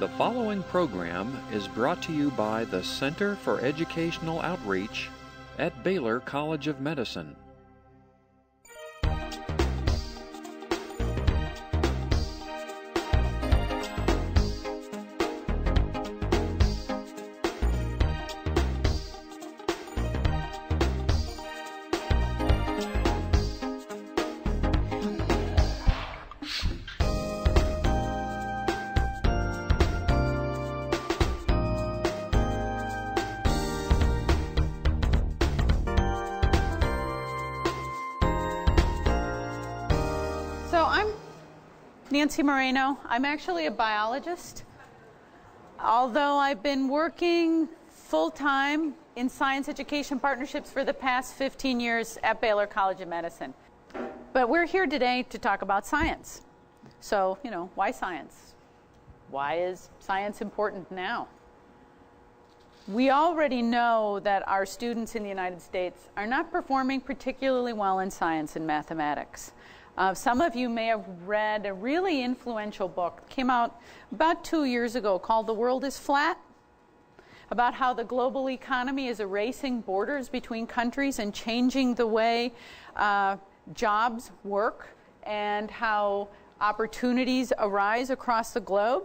The following program is brought to you by the Center for Educational Outreach at Baylor College of Medicine. Nancy Moreno. I'm actually a biologist. Although I've been working full-time in science education partnerships for the past 15 years at Baylor College of Medicine. But we're here today to talk about science. So, why science? Why is science important now? We already know that our students in the United States are not performing particularly well in science and mathematics. Some of you may have read a really influential book that came out about 2 years ago called The World is Flat, about how the global economy is erasing borders between countries and changing the way jobs work and how opportunities arise across the globe.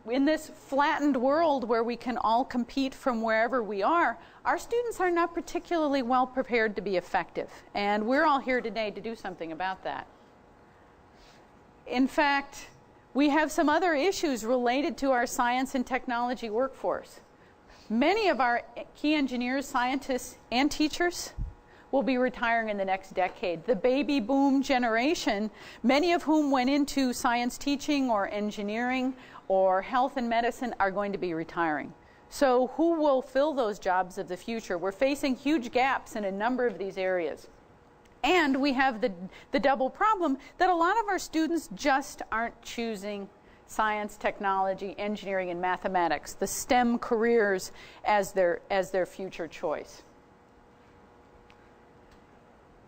In this flattened world where we can all compete from wherever we are, our students are not particularly well prepared to be effective. And we're all here today to do something about that. In fact, we have some other issues related to our science and technology workforce. Many of our key engineers, scientists, and teachers will be retiring in the next decade. The baby boom generation, many of whom went into science teaching or engineering or health and medicine, are going to be retiring. So who will fill those jobs of the future? We're facing huge gaps in a number of these areas. And we have the double problem that a lot of our students just aren't choosing science, technology, engineering, and mathematics, the STEM careers, as their future choice.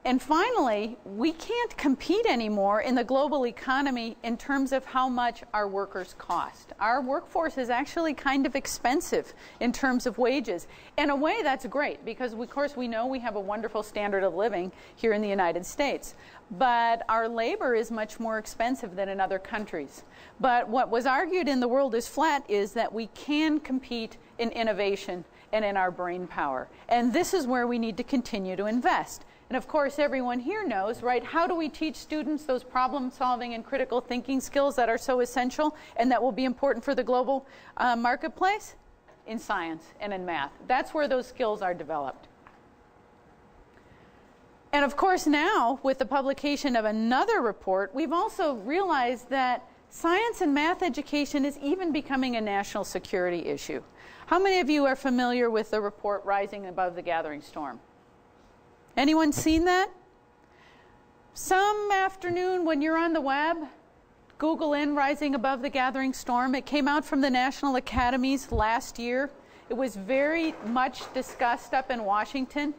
And finally, we can't compete anymore in the global economy in terms of how much our workers cost. Our workforce is actually kind of expensive in terms of wages. In a way, that's great because, of course, we know we have a wonderful standard of living here in the United States. But our labor is much more expensive than in other countries. But what was argued in The World is Flat is that we can compete in innovation and in our brain power. And this is where we need to continue to invest. And of course, everyone here knows, right, how do we teach students those problem-solving and critical thinking skills that are so essential and that will be important for the global marketplace? In science and in math. That's where those skills are developed. And of course now, with the publication of another report, we've also realized that science and math education is even becoming a national security issue. How many of you are familiar with the report Rising Above the Gathering Storm? Anyone seen that? Some afternoon when you're on the web, Google in Rising Above the Gathering Storm. It came out from the National Academies last year. It was very much discussed up in Washington.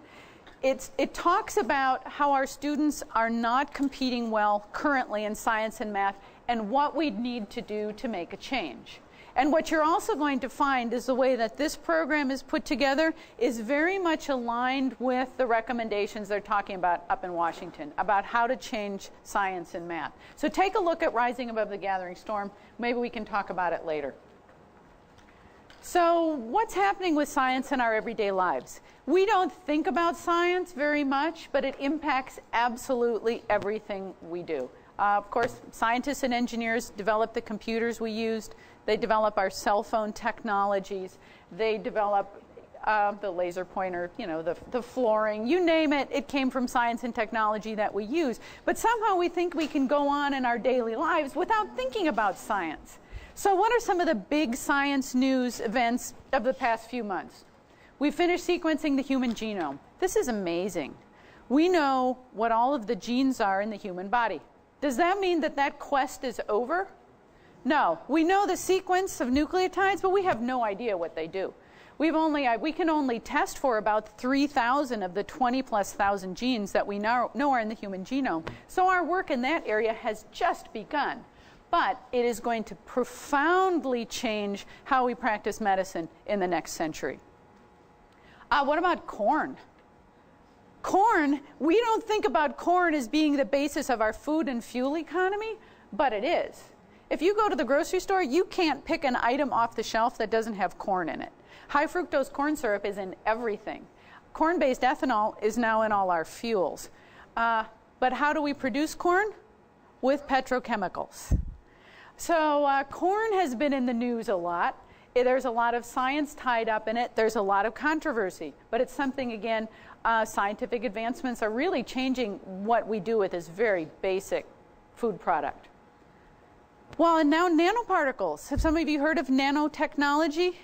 It talks about how our students are not competing well currently in science and math and what we need to do to make a change. And what you're also going to find is the way that this program is put together is very much aligned with the recommendations they're talking about up in Washington, about how to change science and math. So take a look at Rising Above the Gathering Storm. Maybe we can talk about it later. So what's happening with science in our everyday lives? We don't think about science very much, but it impacts absolutely everything we do. Of course, scientists and engineers develop the computers we used. They develop our cell phone technologies. They develop the laser pointer, the flooring, you name it. It came from science and technology that we use. But somehow we think we can go on in our daily lives without thinking about science. So what are some of the big science news events of the past few months? We finished sequencing the human genome. This is amazing. We know what all of the genes are in the human body. Does that mean that that quest is over? No. We know the sequence of nucleotides, but we have no idea what they do. We can only test for about 3,000 of the 20+ thousand genes that we know are in the human genome. So our work in that area has just begun. but it is going to profoundly change how we practice medicine in the next century. What about corn? Corn, we don't think about corn as being the basis of our food and fuel economy, but it is. If you go to the grocery store, you can't pick an item off the shelf that doesn't have corn in it. High fructose corn syrup is in everything. Corn-based ethanol is now in all our fuels. But how do we produce corn? With petrochemicals. So corn has been in the news a lot. There's a lot of science tied up in it. There's a lot of controversy. But it's something, again, scientific advancements are really changing what we do with this very basic food product. Well, and now nanoparticles. Have some of you heard of nanotechnology?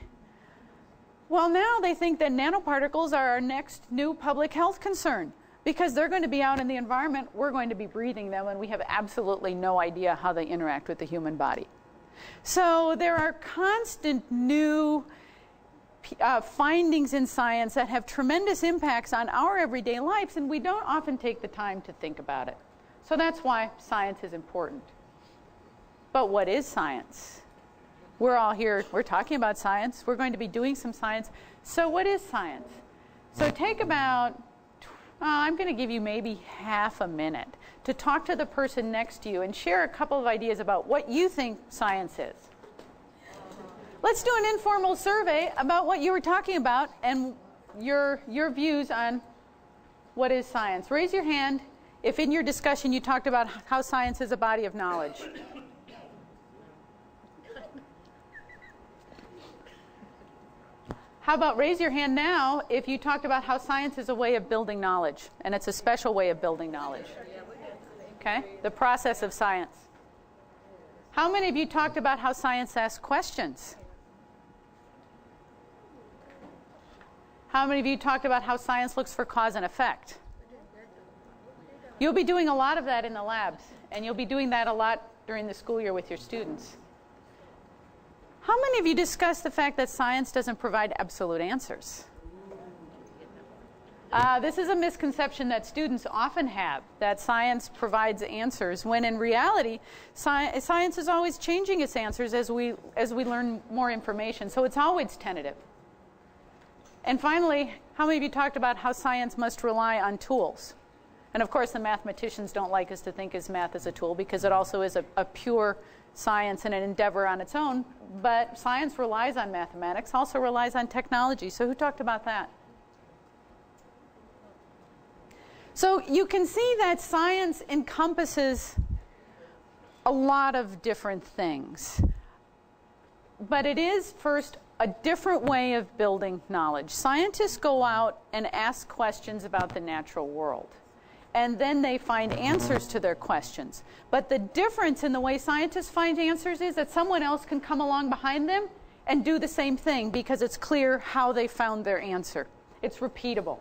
Well, now they think that nanoparticles are our next new public health concern because they're going to be out in the environment. We're going to be breathing them, and we have absolutely no idea how they interact with the human body. So there are constant new findings in science that have tremendous impacts on our everyday lives, and we don't often take the time to think about it. So that's why science is important. But what is science? We're all here, we're talking about science. We're going to be doing some science. So what is science? So take about, I'm going to give you maybe half a minute to talk to the person next to you and share a couple of ideas about what you think science is. Let's do an informal survey about what you were talking about and your views on what is science. Raise your hand if in your discussion you talked about how science is a body of knowledge. How about raise your hand now if you talked about how science is a way of building knowledge, and it's a special way of building knowledge. Okay? The process of science. How many of you talked about how science asks questions? How many of you talked about how science looks for cause and effect? You'll be doing a lot of that in the labs, and you'll be doing that a lot during the school year with your students. How many of you discussed the fact that science doesn't provide absolute answers? This is a misconception that students often have, that science provides answers, when in reality, science is always changing its answers as we learn more information, so it's always tentative. And finally, how many of you talked about how science must rely on tools? And of course, the mathematicians don't like us to think of math as a tool because it also is a pure science and an endeavor on its own, but science relies on mathematics, also relies on technology. So who talked about that? So you can see that science encompasses a lot of different things. But it is, first, a different way of building knowledge. Scientists go out and ask questions about the natural world. And then they find answers to their questions. But the difference in the way scientists find answers is that someone else can come along behind them and do the same thing because it's clear how they found their answer. It's repeatable.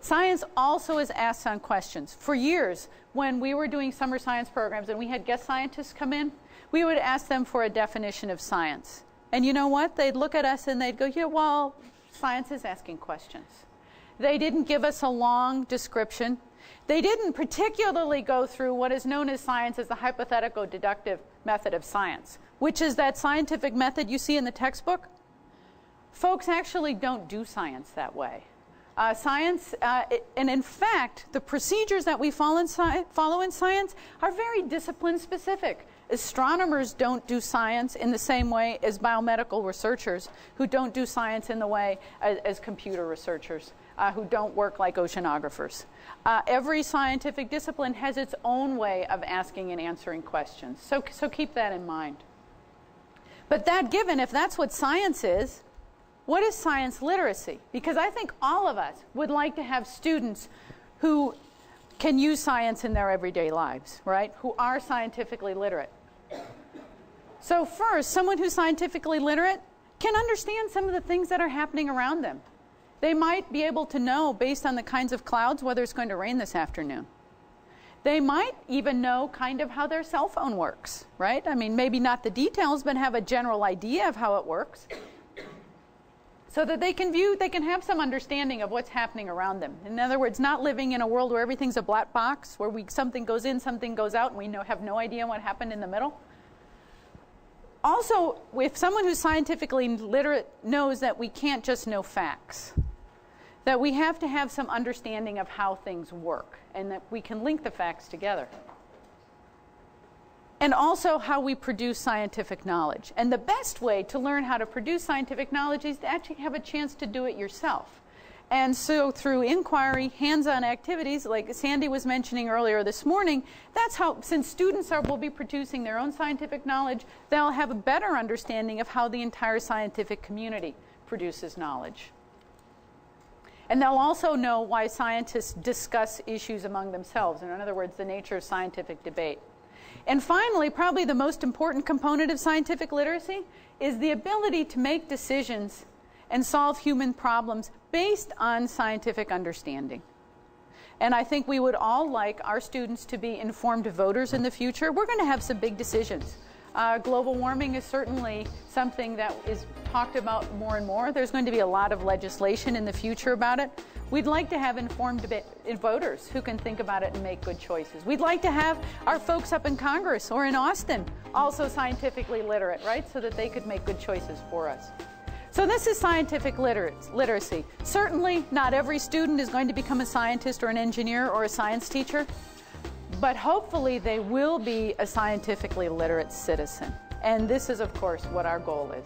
Science also is asked on questions. For years, when we were doing summer science programs and we had guest scientists come in, we would ask them for a definition of science. And you know what? They'd look at us and they'd go, yeah, well, science is asking questions. They didn't give us a long description. They didn't particularly go through what is known as science as the hypothetical deductive method of science, which is that scientific method you see in the textbook. Folks actually don't do science that way. And in fact, the procedures that we follow in science are very discipline specific. Astronomers don't do science in the same way as biomedical researchers who don't do science in the way as computer researchers who don't work like oceanographers. Every scientific discipline has its own way of asking and answering questions. So keep that in mind. But that given, if that's what science is, what is science literacy? Because I think all of us would like to have students who can use science in their everyday lives, right? Who are scientifically literate. So first, someone who's scientifically literate can understand some of the things that are happening around them. They might be able to know, based on the kinds of clouds, whether it's going to rain this afternoon. They might even know kind of how their cell phone works, right? I mean, maybe not the details, but have a general idea of how it works. So that they can have some understanding of what's happening around them. In other words, not living in a world where everything's a black box, where something goes in, something goes out, and we have no idea what happened in the middle. Also, if someone who's scientifically literate knows that we can't just know facts, that we have to have some understanding of how things work, and that we can link the facts together. And also how we produce scientific knowledge. And the best way to learn how to produce scientific knowledge is to actually have a chance to do it yourself. And so through inquiry, hands-on activities, like Sandy was mentioning earlier this morning, that's how, since students will be producing their own scientific knowledge, they'll have a better understanding of how the entire scientific community produces knowledge. And they'll also know why scientists discuss issues among themselves, in other words, the nature of scientific debate. And finally, probably the most important component of scientific literacy is the ability to make decisions and solve human problems based on scientific understanding. And I think we would all like our students to be informed voters in the future. We're going to have some big decisions. Global warming is certainly something that is talked about more and more. There's going to be a lot of legislation in the future about it. We'd like to have informed voters who can think about it and make good choices. We'd like to have our folks up in Congress or in Austin also scientifically literate, right, so that they could make good choices for us. So this is scientific literacy. Certainly not every student is going to become a scientist or an engineer or a science teacher, but hopefully they will be a scientifically literate citizen. And this is, of course, what our goal is.